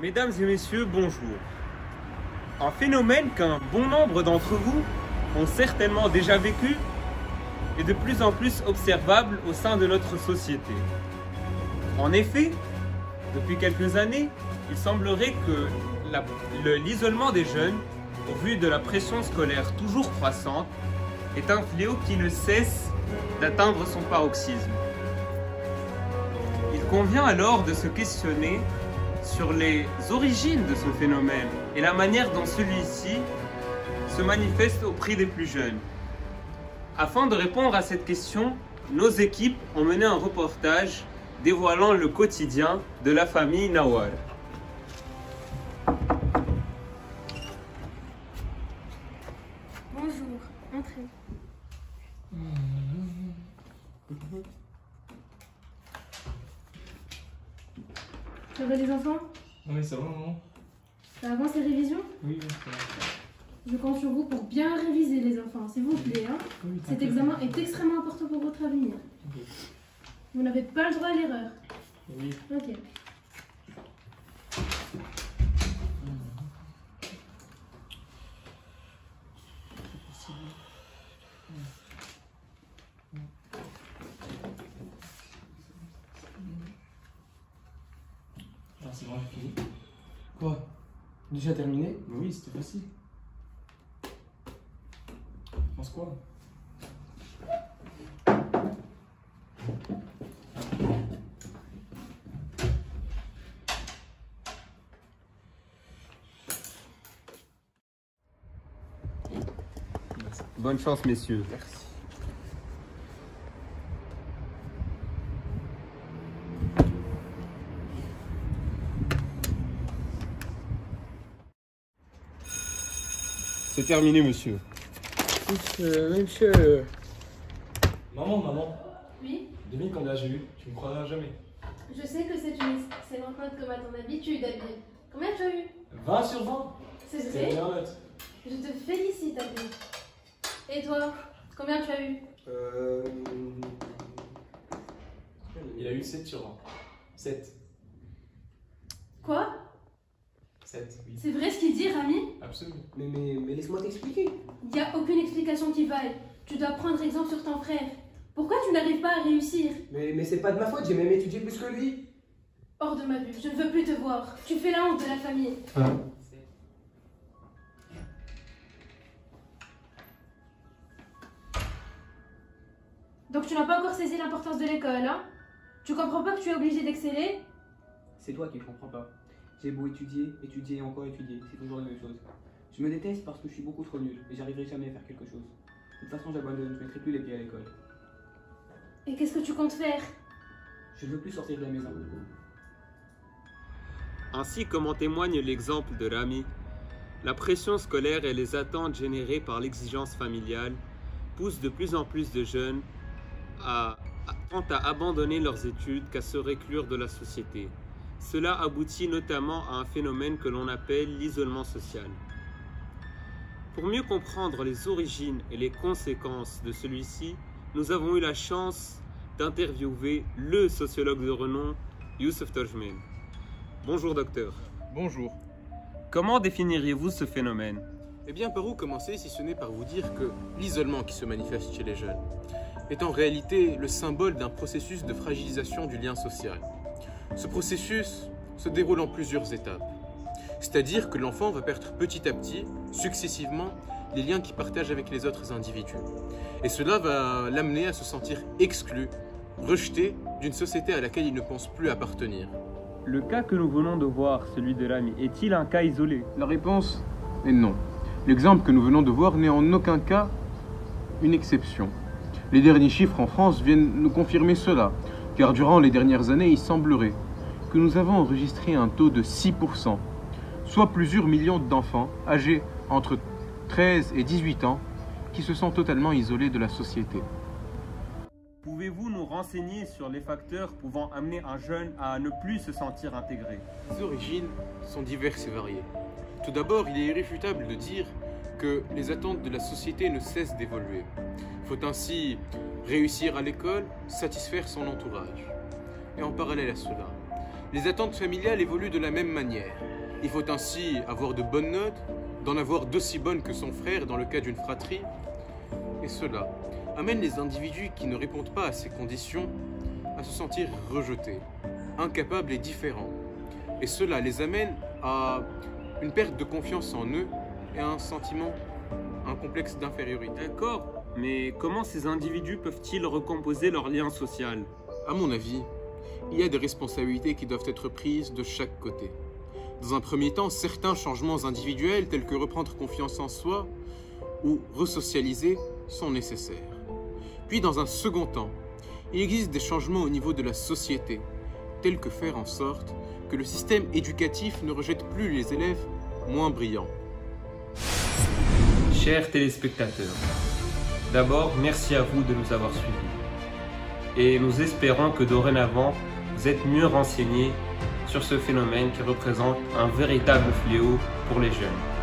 Mesdames et messieurs, bonjour. Un phénomène qu'un bon nombre d'entre vous ont certainement déjà vécu est de plus en plus observable au sein de notre société. En effet, depuis quelques années, il semblerait que l'isolement des jeunes, au vu de la pression scolaire toujours croissante, est un fléau qui ne cesse d'atteindre son paroxysme. Il convient alors de se questionner sur les origines de ce phénomène et la manière dont celui-ci se manifeste auprès des plus jeunes. Afin de répondre à cette question, nos équipes ont mené un reportage dévoilant le quotidien de la famille Nawar. Bonjour, entrez. Ça va les enfants? Oui, ça va, maman. Ça avance les révisions? Oui, ça va. Je compte sur vous pour bien réviser les enfants, s'il vous plaît. Hein. Oui, Cet examen est extrêmement important pour votre avenir. Oui. Vous n'avez pas le droit à l'erreur. Oui. Ok. Ah, c'est bon, j'ai fini. Quoi? Déjà terminé? Oui, c'était facile. Tu penses quoi? Bonne chance, messieurs. Merci. C'est terminé, monsieur. Monsieur. Maman, Oui, devine combien j'ai eu? Tu me croiras jamais. je sais que c'est une excellente note comme à ton habitude, Abby. Combien tu as eu? 20 sur 20. C'est C'était vrai? une meilleure note. Je te félicite, Abby. Et toi, combien tu as eu? Il a eu 7 sur 20. 7. Quoi? 7, oui. C'est vrai ce qu'il dit, Rami? Absolument. Mais laisse-moi t'expliquer. Il n'y a aucune explication qui vaille. Tu dois prendre exemple sur ton frère. Pourquoi tu n'arrives pas à réussir? Mais c'est pas de ma faute, j'ai même étudié plus que lui. Hors de ma vue, je ne veux plus te voir. Tu fais la honte de la famille. Donc tu n'as pas encore saisi l'importance de l'école, hein? Tu comprends pas que tu es obligé d'exceller? C'est toi qui comprends pas. J'ai beau étudier et encore étudier, c'est toujours la même chose. Je me déteste parce que je suis beaucoup trop nul et j'arriverai jamais à faire quelque chose. De toute façon, j'abandonne, je mettrai plus les pieds à l'école. Et qu'est-ce que tu comptes faire? Je ne veux plus sortir de la maison. Ainsi comme en témoigne l'exemple de Rami, la pression scolaire et les attentes générées par l'exigence familiale poussent de plus en plus de jeunes tant à abandonner leurs études qu'à se réclure de la société. Cela aboutit notamment à un phénomène que l'on appelle l'isolement social. Pour mieux comprendre les origines et les conséquences de celui-ci, nous avons eu la chance d'interviewer le sociologue de renom, Youssef Torjmen. Bonjour docteur. Bonjour. Comment définiriez-vous ce phénomène? Eh bien, par où commencer si ce n'est par vous dire que l'isolement qui se manifeste chez les jeunes est en réalité le symbole d'un processus de fragilisation du lien social. Ce processus se déroule en plusieurs étapes. C'est-à-dire que l'enfant va perdre petit à petit, successivement, les liens qu'il partage avec les autres individus. Et cela va l'amener à se sentir exclu, rejeté d'une société à laquelle il ne pense plus appartenir. Le cas que nous venons de voir, celui de Rami, est-il un cas isolé? La réponse est non. L'exemple que nous venons de voir n'est en aucun cas une exception. Les derniers chiffres en France viennent nous confirmer cela, car durant les dernières années, il semblerait que nous avons enregistré un taux de 6%, soit plusieurs millions d'enfants âgés entre 13 et 18 ans qui se sentent totalement isolés de la société. Pouvez-vous nous renseigner sur les facteurs pouvant amener un jeune à ne plus se sentir intégré? Les origines sont diverses et variées. Tout d'abord, il est irréfutable de dire que les attentes de la société ne cessent d'évoluer. Il faut ainsi réussir à l'école, satisfaire son entourage. Et en parallèle à cela, les attentes familiales évoluent de la même manière. Il faut ainsi avoir de bonnes notes, d'en avoir d'aussi bonnes que son frère dans le cas d'une fratrie. Et cela amène les individus qui ne répondent pas à ces conditions à se sentir rejetés, incapables et différents. Et cela les amène à une perte de confiance en eux et à un complexe d'infériorité. D'accord, mais comment ces individus peuvent-ils recomposer leur lien social? À mon avis, il y a des responsabilités qui doivent être prises de chaque côté. Dans un premier temps, certains changements individuels tels que reprendre confiance en soi ou resocialiser sont nécessaires. Puis dans un second temps, il existe des changements au niveau de la société, tels que faire en sorte que le système éducatif ne rejette plus les élèves moins brillants. Chers téléspectateurs, d'abord, merci à vous de nous avoir suivis. Et nous espérons que dorénavant, vous êtes mieux renseignés sur ce phénomène qui représente un véritable fléau pour les jeunes.